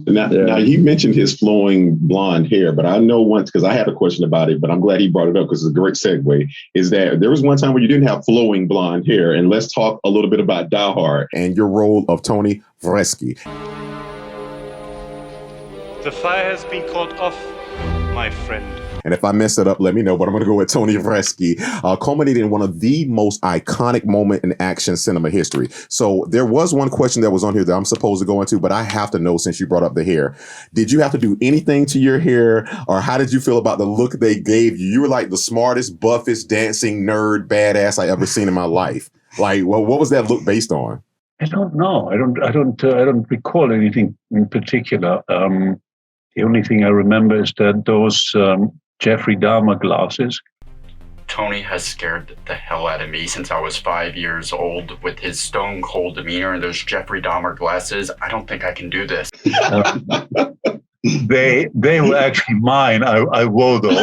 Now he mentioned his flowing blonde hair, but I know once, because I had a question about it, but I'm glad he brought it up because it's a great segue, is that there was one time where you didn't have flowing blonde hair. And let's talk a little bit about Die Hard and your role of Tony Wisniewski. The fire has been called off, my friend. And if I mess it up, let me know. But I'm going to go with Tony Wisniewski, culminating in one of the most iconic moments in action cinema history. So there was one question that was on here that I'm supposed to go into, but I have to know since you brought up the hair. Did you have to do anything to your hair, or how did you feel about the look they gave you? You were like the smartest, buffest, dancing nerd badass I ever seen in my life. Like, well, what was that look based on? I don't know. I don't recall anything in particular. The only thing I remember is that those Jeffrey Dahmer glasses. Tony has scared the hell out of me since I was 5 years old with his stone cold demeanor and those Jeffrey Dahmer glasses. I don't think I can do this. They were actually mine. I wore those.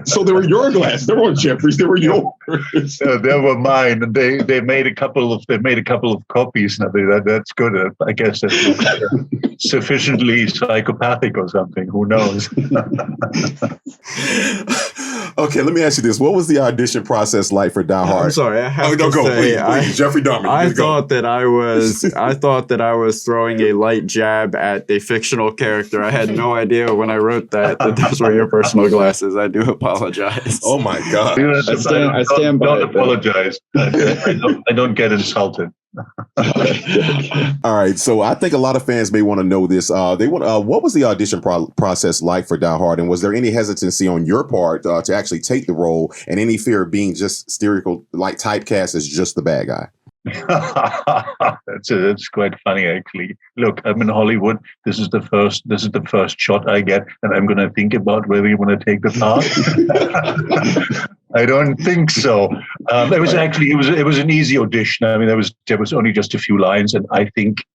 So they were your glasses. They weren't Jeffrey's. They were yours. They were mine. And they made a couple of copies. Now that's good. I guess that's sufficiently psychopathic or something. Who knows? Okay, let me ask you this: what was the audition process like for Die Hard? I'm sorry, I have to say, please. Jeffrey Dahmer. I thought that I was throwing a light jab at the fictional character. I had no idea when I wrote that those were your personal glasses. I do apologize. Oh my God! I stand by. Don't apologize. I don't get insulted. All right, so I think a lot of fans may want to know this. What was the audition process like for Die Hard, and was there any hesitancy on your part to actually take the role, and any fear of being just like typecast as just the bad guy? That's quite funny, actually. Look, I'm in Hollywood. This is the first shot I get, and I'm going to think about whether you want to take the part. I don't think so. It was an easy audition. I mean, there was only just a few lines, and I think,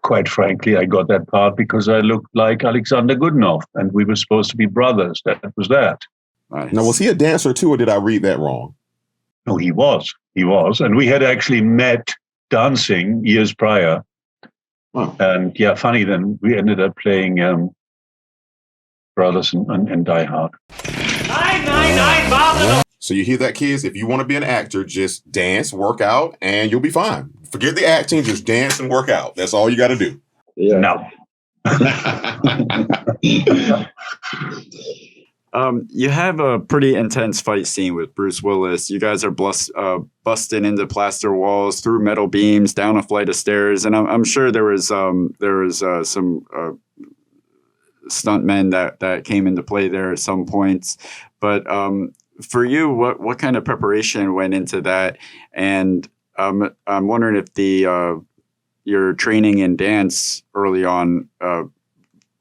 quite frankly, I got that part because I looked like Alexander Goodenough, and we were supposed to be brothers. That was that. Nice. Now, was he a dancer too, or did I read that wrong? No, he was. And we had actually met dancing years prior. Wow. And yeah, funny then, we ended up playing Brothers and Die Hard. 999 Bob. So you hear that, kids? If you want to be an actor, just dance, work out, and you'll be fine. Forget the acting, just dance and work out. That's all you got to do. Yeah. No. You have a pretty intense fight scene with Bruce Willis. You guys are busting into plaster walls, through metal beams, down a flight of stairs, and I'm sure there was some stuntmen that came into play there at some points. But for you, what kind of preparation went into that? And I'm wondering if your training in dance early on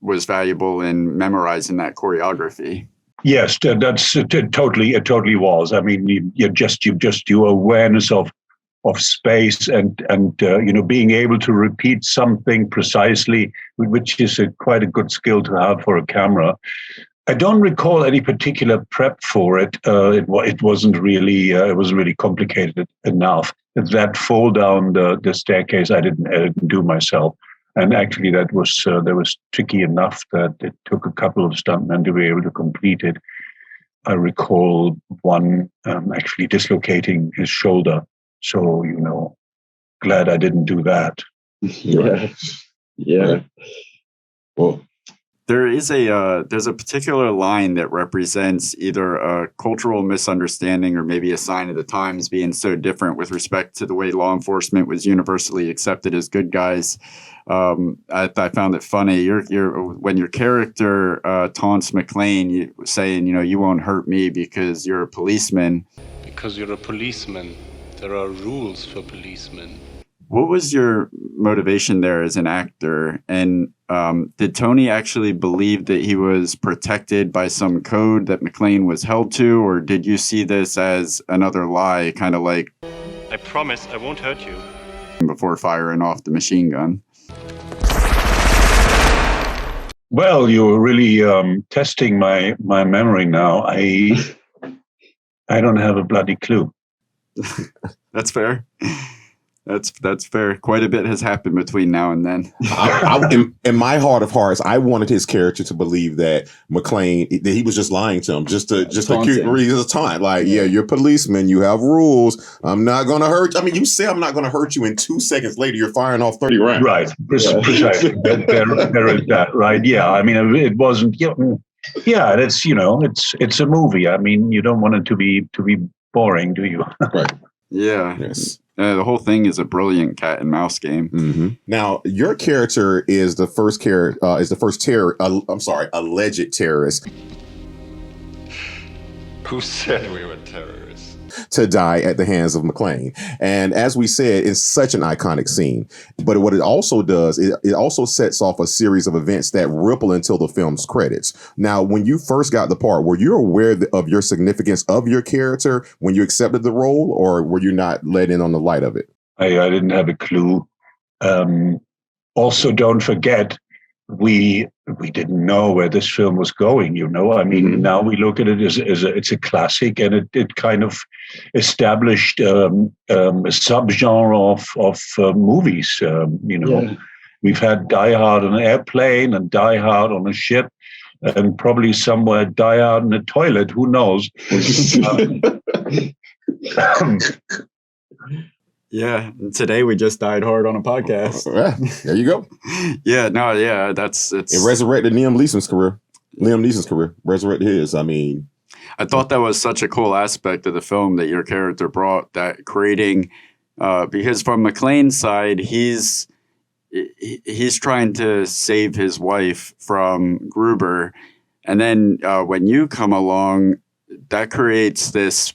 was valuable in memorizing that choreography. Yes, that's totally. It totally was. I mean, your awareness of space and being able to repeat something precisely, which is quite a good skill to have for a camera. I don't recall any particular prep for it. It wasn't really. It was really complicated enough. That fall down the staircase, I didn't do myself. And actually, that was tricky enough that it took a couple of stuntmen to be able to complete it. I recall one actually dislocating his shoulder. So, glad I didn't do that. Yeah. Well, there's a particular line that represents either a cultural misunderstanding or maybe a sign of the times being so different with respect to the way law enforcement was universally accepted as good guys. I found it funny. When your character taunts McClane, saying, you won't hurt me because you're a policeman. Because you're a policeman. There are rules for policemen. What was your motivation there as an actor? And did Tony actually believe that he was protected by some code that McClane was held to? Or did you see this as another lie, kind of like, I promise I won't hurt you, before firing off the machine gun? Well, you're really testing my memory now. I don't have a bloody clue. That's fair. That's fair. Quite a bit has happened between now and then. In my heart of hearts, I wanted his character to believe that McClane, that he was just lying to him, just a cute reason of time. Like, yeah, you're a policeman, you have rules. I'm not going to hurt. I mean, you say I'm not going to hurt you, and 2 seconds later, you're firing off 30 rounds. Right, precisely. There is that, right? Yeah, I mean, it wasn't. Yeah, it's a movie. I mean, you don't want it to be boring, do you? Right. Yeah. Yes. The whole thing is a brilliant cat and mouse game. Mm-hmm. Now, your character is the first alleged terrorist. Who said we were terrorists? To die at the hands of McClane. And as we said, it's such an iconic scene. But what it also does, it also sets off a series of events that ripple until the film's credits. Now, when you first got the part, were you aware of your significance of your character when you accepted the role, or were you not let in on the light of it? I didn't have a clue. Also, don't forget, we didn't know where this film was going. I mean, now we look at it as it's a classic, and it kind of established a subgenre of movies. We've had Die Hard on an airplane and Die Hard on a ship, and probably somewhere Die Hard in a toilet. Who knows? Yeah, today we just died hard on a podcast. There you go. It resurrected Liam Neeson's career. Resurrected his. I mean, I thought that was such a cool aspect of the film that your character brought, that creating, because from McClane's side, he's trying to save his wife from Gruber, and then when you come along, that creates this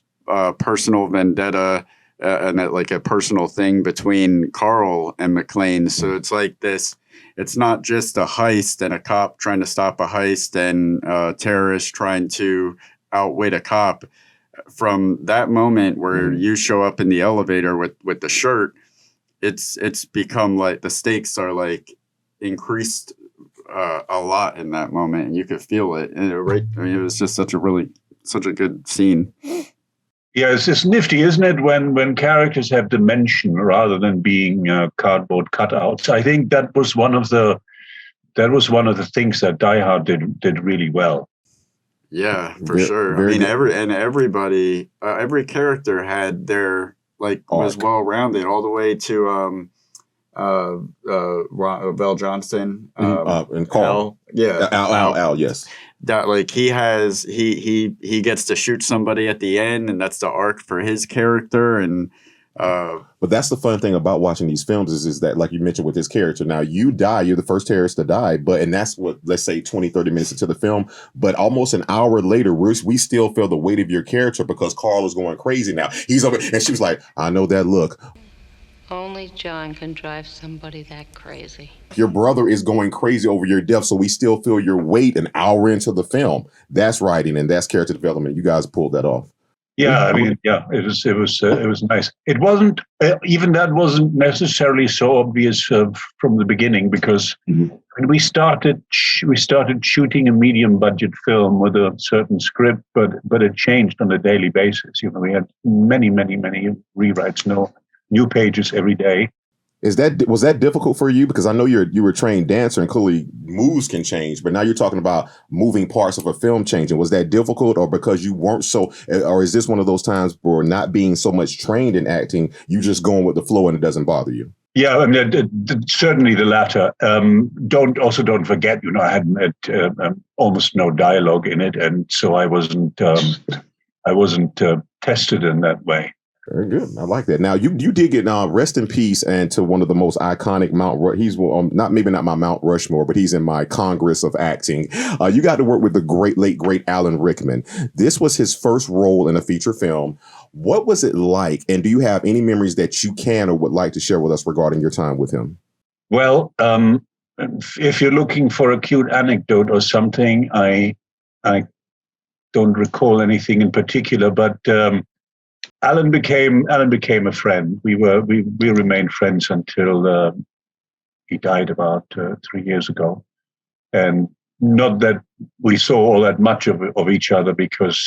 personal vendetta. And like a personal thing between Carl and McClane. So it's like this, it's not just a heist and a cop trying to stop a heist and terrorists trying to outwit a cop. From that moment where you show up in the elevator with the shirt, it's become like the stakes are like increased a lot in that moment, and you could feel it. And it was just such a good scene. Yeah, it's nifty, isn't it, when characters have dimension rather than being cardboard cutouts. I think that was one of the things that Die Hard did really well. Yeah, for sure. I mean, every character had their was well rounded all the way to Val Johnston and Carl. Al, yes. That he gets to shoot somebody at the end, and that's the arc for his character. And but that's the fun thing about watching these films is that, like you mentioned with his character, now you die, you're the first terrorist to die, and that's what, let's say 20, 30 minutes into the film, but almost an hour later, we still feel the weight of your character because Carl is going crazy now. He's over, and she was like, I know that look. Only John can drive somebody that crazy. Your brother is going crazy over your death, so we still feel your weight an hour into the film. That's writing and that's character development. You guys pulled that off. Yeah, I mean, it was nice. It wasn't even that wasn't necessarily so obvious from the beginning, because when we started shooting a medium budget film with a certain script, but it changed on a daily basis. We had many rewrites, new pages every day. Was that difficult for you? Because I know you were a trained dancer, and clearly moves can change, but now you're talking about moving parts of a film changing. Was that difficult, or because you weren't or is this one of those times for not being so much trained in acting, you just going with the flow and it doesn't bother you? Yeah, I mean, certainly the latter. Don't forget, I had almost no dialogue in it, and so I wasn't tested in that way. Very good. I like that. Now, you did get rest in peace and to one of the most iconic he's maybe not my Mount Rushmore, but he's in my Congress of acting. You got to work with the late great Alan Rickman. This was his first role in a feature film. What was it like? And do you have any memories that you can or would like to share with us regarding your time with him? Well, if you're looking for a cute anecdote or something, I don't recall anything in particular, but Alan became a friend. We remained friends until he died about 3 years ago, and not that we saw all that much of each other because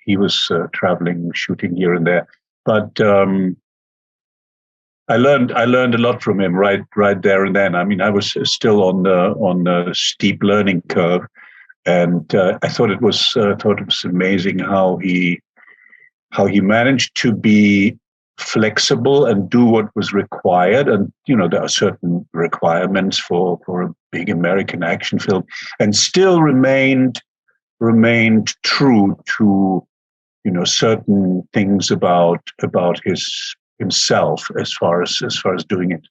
he was traveling, shooting here and there. But I learned a lot from him right there and then. I mean, I was still on the steep learning curve, and I thought it was amazing how he managed to be flexible and do what was required. And there are certain requirements for a big American action film, and still remained true to certain things about himself as far as doing it.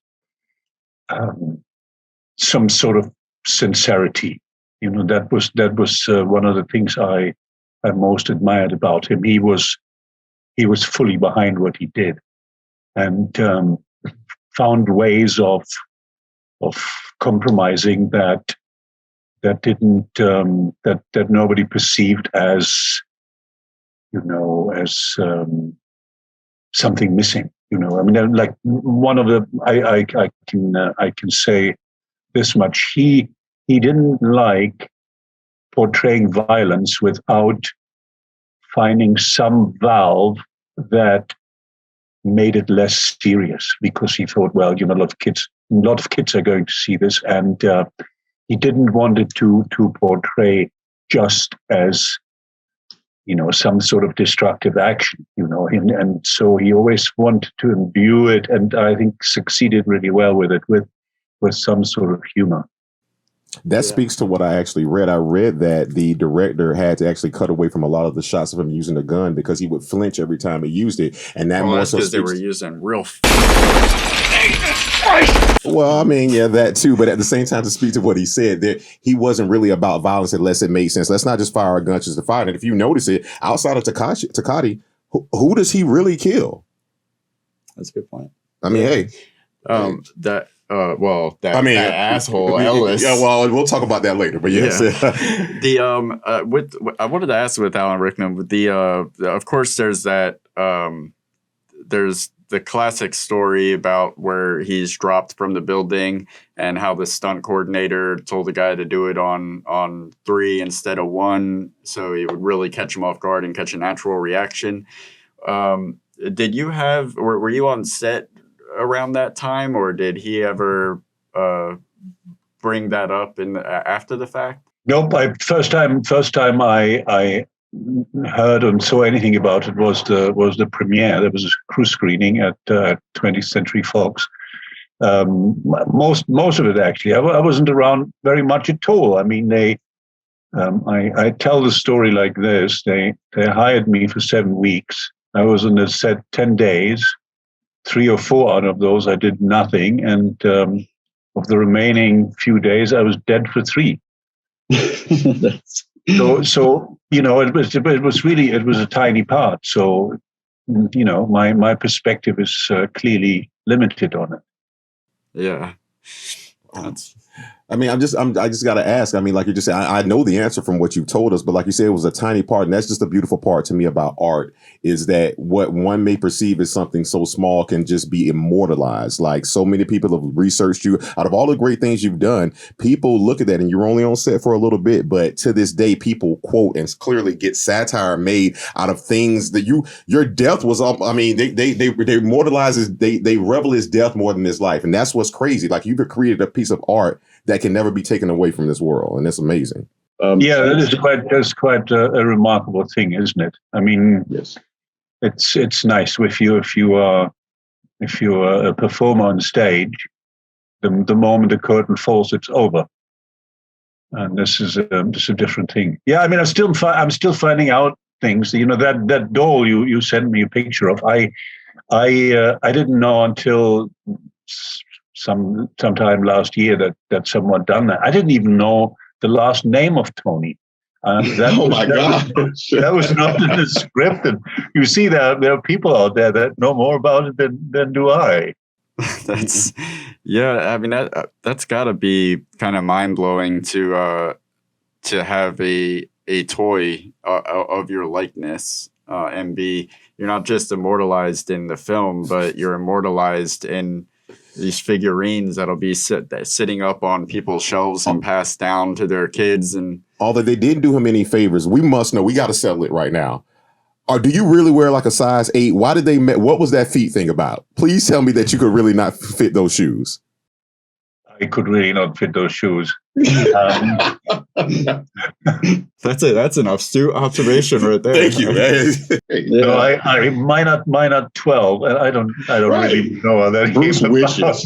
Some sort of sincerity, that was one of the things I most admired about him. He was fully behind what he did, and found ways of compromising that didn't that nobody perceived as something missing. I mean, like one of the I can say this much: he didn't like portraying violence without finding some valve that made it less serious, because he thought, well, a lot of kids are going to see this, and he didn't want it to portray just as some sort of destructive action, and so he always wanted to imbue it, and I think succeeded really well with it, with some sort of humor. That speaks to what I actually read. I read that the director had to actually cut away from a lot of the shots of him using the gun because he would flinch every time he used it, and that more so because they were using real. Well, I mean, yeah, that too. But at the same time, to speak to what he said, that he wasn't really about violence unless it made sense. Let's not just fire a gun just to fire. And if you notice it, outside of Takati, who does he really kill? That's a good point. I mean, hey, that asshole Ellis. Yeah, well, we'll talk about that later. But yes, I wanted to ask with Alan Rickman. With of course, there's that. There's the classic story about where he's dropped from the building and how the stunt coordinator told the guy to do it on 3 instead of 1, so he would really catch him off guard and catch a natural reaction. Did you have, or were you on set around that time, or did he ever bring that up after the fact? Nope. First time I heard and saw anything about it was the premiere. There was a crew screening at 20th Century Fox. Most of it actually. I wasn't around very much at all. I mean, I tell the story like this. They hired me for 7 weeks. I was on the set 10 days. 3 or 4 out of those I did nothing, and of the remaining few days I was dead for 3. So it was a tiny part. So my perspective is clearly limited on it. Yeah. I mean, I just got to ask. I mean, like you just said, I know the answer from what you told us, but like you said, it was a tiny part. And that's just the beautiful part to me about art, is that what one may perceive as something so small can just be immortalized. Like, so many people have researched you. Out of all the great things you've done, people look at that, and you're only on set for a little bit, but to this day, people quote and clearly get satire made out of things that your death was up. I mean, they immortalize they revel his death more than his life. And that's what's crazy. Like, you've created a piece of art that can never be taken away from this world, and it's amazing. That's quite a remarkable thing, isn't it? I mean, yes, it's nice if you are a performer on stage. The moment the curtain falls, it's over, and this is a different thing. Yeah, I mean, I'm still finding out things. That doll you sent me a picture of. I didn't know until sometime last year that someone done that. I didn't even know the last name of Tony. That was not in the script. And you see that there are people out there that know more about it than do I. I mean, that's got to be kind of mind blowing to have a toy of your likeness and you're not just immortalized in the film, but you're immortalized in these figurines that'll be sitting up on people's shelves and passed down to their kids. And although they didn't do him any favors, we must know, we got to settle it right now. Or do you really wear like a size 8? Why did they? What was that feet thing about? Please tell me that you could really not fit those shoes. I could really not fit those shoes. That's an astute observation right there. Thank you, man. No, I mine are 12, and I don't Right. really know how that Bruce came wishes.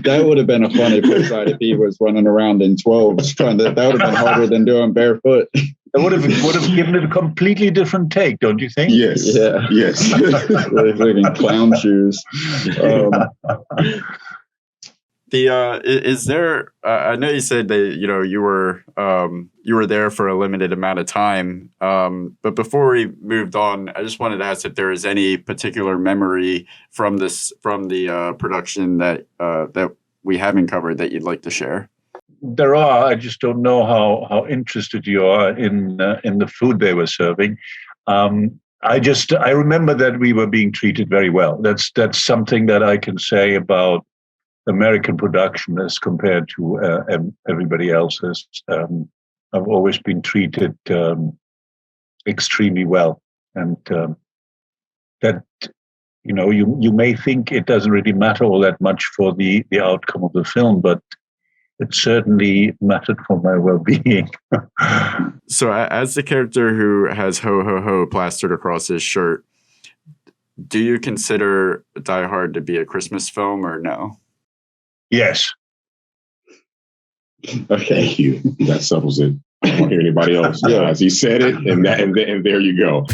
That would have been a funny side if he was running around in 12s trying to. That would have been harder than doing barefoot. It would have given it a completely different take, don't you think? Yes. Yeah. Yes. Freaking clown shoes. Is there? I know you said that you were there for a limited amount of time. But before we moved on, I just wanted to ask if there is any particular memory from the production that we haven't covered that you'd like to share. There are. I just don't know how interested you are in the food they were serving. I remember that we were being treated very well. That's something that I can say about American production as compared to everybody else's. I've always been treated extremely well, and that you may think it doesn't really matter all that much for the outcome of the film, but it certainly mattered for my well-being. So, as the character who has "ho ho ho" plastered across his shirt, do you consider Die Hard to be a Christmas film or no? Yes. Okay. Thank you. That settles it. I don't hear anybody else. Yeah, he said it, and there you go.